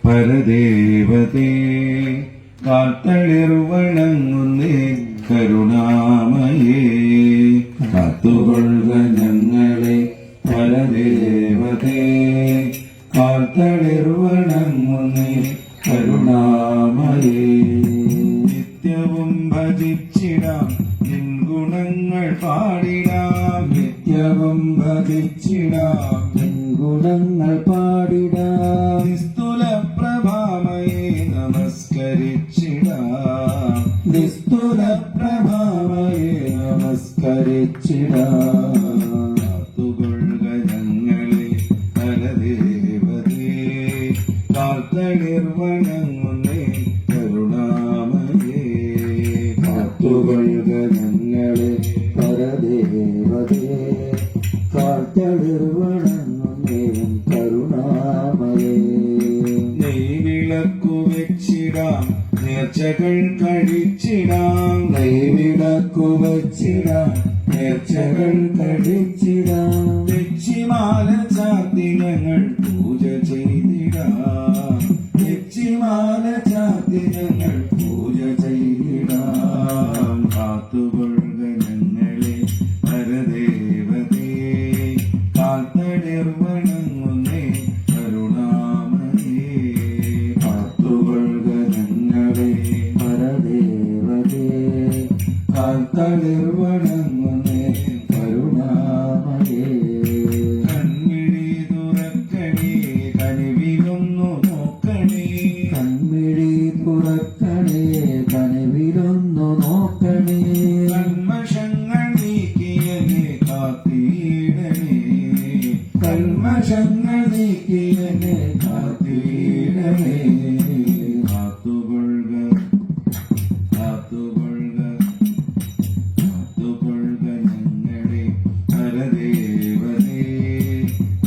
പരദേവതേ കാത്തളിർവണങ്ങുന്നേ കരുണാമയേ കാത്തുകൊള്ളുക ഞങ്ങളെ പരദേവതേ കാത്തളിർവണങ്ങുന്നേ കരുണാമയേ നിത്യവും ഭജിച്ചിടാം നിൻ ഗുണങ്ങൾ പാടിടാം നിത്യവും ഭജിച്ചിടാം നിൻ ഗുണങ്ങൾ പാടിടാം നിസ്തുല പ്രഭാമയേ നമസ്കരിച്ചിടാം നിസ്തുല പ്രഭാമയേ നമസ്കരിച്ചിടാം കാത്തുകൊള്ളുക ഞങ്ങളെ പരദേവതേ കാത്തളിർവണങ്ങുന്നേ കരുണാമയേ കാത്തുകൊള്ളുക ഞങ്ങളെ പരദേവതേ കാത്തളിർവണങ്ങുന്നേ കരുണാമയേ നെയ്വിളക്കു വെച്ചിടാം നേർച്ചകൾ കഴിച്ചിടാം നെയ്വിളക്കു വെച്ചിടാം നേർച്ചകൾ കഴിച്ചിടാം തെച്ചിമാല ചാർത്തി ഞങ്ങൾ പൂജ ചെയ്തിടാം തെച്ചിമാല ചാർത്തി ഞങ്ങൾ പൂജ ചെയ്തിടാം കാത്തുകൊള്ളുക ഞങ്ങളെ പരദേവതേ കാത്തളിർവണങ്ങുന്നേ കരുണാമയേ കാത്തുകൊള്ളുക ഞങ്ങളെ പരദേവതേ കാത്തളിർവണങ്ങുന്നേ കരുണാമയേ കൺമിഴി തുറക്കണേ കനിവിലൊന്നു നോക്കണേ കൺമിഴി തുറക്കണേ കനിവിലൊന്നു നോക്കണേ കന്മഷങ്ങൾ നീക്കിയനെ കാത്തിടണേ കന്മഷങ്ങൾ നീക്കിയനെ കാത്തിടണേ കാത്തുകൊള്ളുക കാത്തുകൊള്ളുക കാത്തുകൊള്ളുക ഞങ്ങളെ പരദേവതേ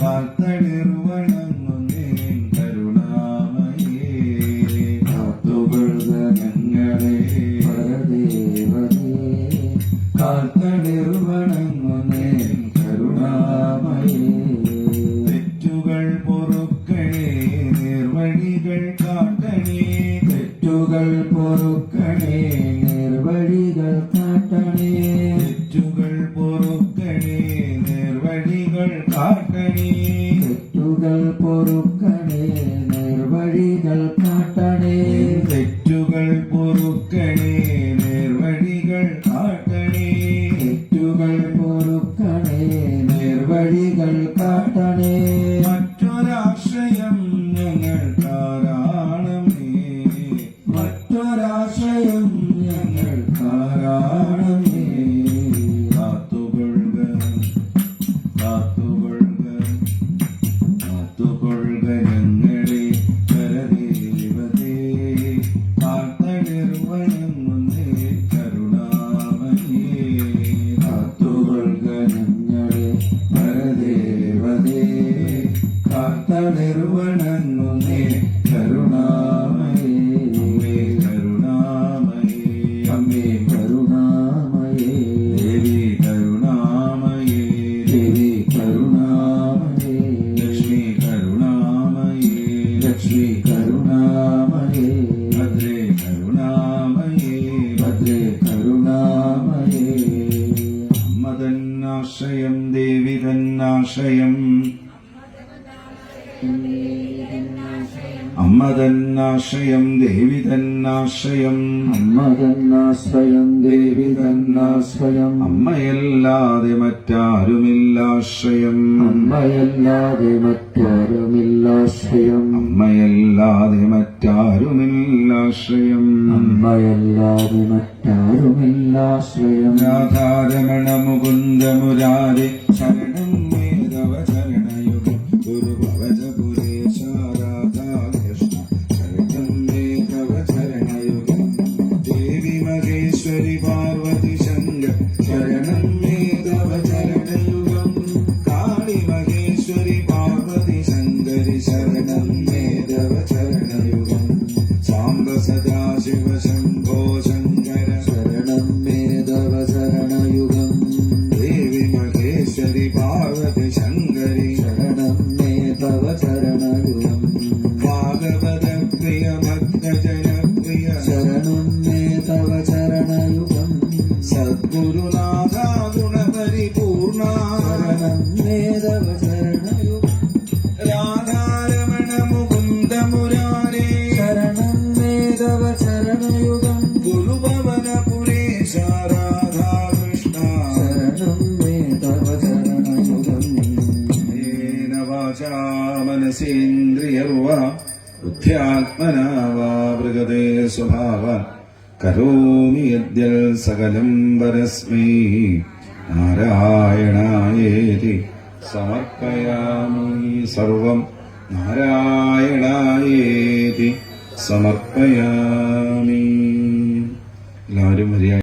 കാത്തളിർവണങ്ങുന്നേ കരുണാമയേ കാത്തുകൊള്ളുക ഞങ്ങളെ പരദേവതേ കാത്തളിർവണങ്ങുന്നേ കരുണാമയേ തെറ്റുകൾ പൊറുക്കണേ നേർവഴികൾ കാട്ടണേ തെറ്റുകൾ പൊറുക്കണേ നേർവഴികൾ കാട്ടണേ തെറ്റുകൾ പൊറുക്കണേ നേർവഴികൾ കാട്ടണേ തെറ്റുകൾ പൊറുക്കണേ നേർവഴികൾ കാട്ടണേ തെറ്റുകൾ പൊറുക്കണേ നേർവഴികൾ കാട്ടണേ തെറ്റുകൾ പൊറുക്കണേ നേർവഴികൾ കാട്ടണേ മറ്റൊരാശ്രയം ഞങ്ങൾക്കാരാണമേ മറ്റൊരാശ്രയം ഞങ്ങൾക്കാരാണമേ കാത്തുകൊള്ളുക കാത്തുകൊള്ളുക കാത്തുകൊള്ളുക ഞങ്ങളെ പരദേവതേ കാത്തളിർവണങ്ങുന്നേ കരുണാമയേ കാത്തുകൊള്ളുക ഞങ്ങളെ പരദേവതേ കാത്തളിർവണങ്ങുന്നേ കരുണാമയേ കരുണാമയേ അമ്മേ കരുണാമയേ ദേവി കരുണാമയേ ദേവി കരുണാമയേ ലക്ഷ്മി കരുണാമയേ ലക്ഷ്മി കരുണാമയേ ഭദ്രേ കരുണാമയേ ഭദ്രേ കരുണാമയേ അമ്മ തന്നാശ്രയം ദേവി തന്നാശ്രയം അമ്മ തന്നാശ്രയം ദേവി തന്നാശ്രയം അമ്മ തന്നാശ്രയം ദേവി തന്നാശ്രയം അമ്മയല്ലാതെ മറ്റാരുമില്ലാശ്രയം അമ്മയല്ലാതെ മറ്റാരുമില്ലാശ്രയം അമ്മയല്ലാതെ മറ്റാരുമില്ലാശ്രയം അമ്മയല്ലാതെ മറ്റാരുമില്ലാശ്രയം രാധാരമണ മുകുന്ദ മുരാരി ശരണം മേധവ ചരണയുഗം ഗുരു ഭവജപുരേശ രാധാകൃഷ്ണ ശരണം മേധവ ചരണയുഗം ദേവി മഹേശ്വരി പാർവതി ശങ്കർ ശരണം മേധവ ചരണയുഗം കാളി മഹേശ്വരി പാർവതി ശങ്കരി ശരണം മേധവ ചരണയുഗം സാംബ സദാശിവ ശംഭോ ശങ്കര ശരണം മേധവ ചരണയുഗം ദേവി മഹേശ്വരി പാർവതി ശങ്കരി ശരണം മേധവ ചരണയുഗം ഭാഗവത പ്രിയ ഭക്തജനപ്രിയ ശരണം മേ തവ ചരണയുഗം സദ്ഗുരുനാഥ ഗുണപരിപൂർണ ശരണം മേ തവ ചരണയുഗം രാധാരമണ മുകുന്ദ മുരാരേ ശരണം മേ തവ ചരണയുഗം ഗുരുഭവന പുരേശ രാധാകൃഷ്ണ ശരണം മേ തവ ചരണയുഗം യേന വാചാ മനസേന്ദ്രിയർവാ ബുദ്ധ്യാത്മനാ വാ പ്രകൃതേ സ്വഭാവാൻ കരോമി യദ്യൽ സകലം പരസ്മൈ നാരായണായേതി സമർപ്പയാമി സർവം നാരായണായേതി സമർപ്പയാമി.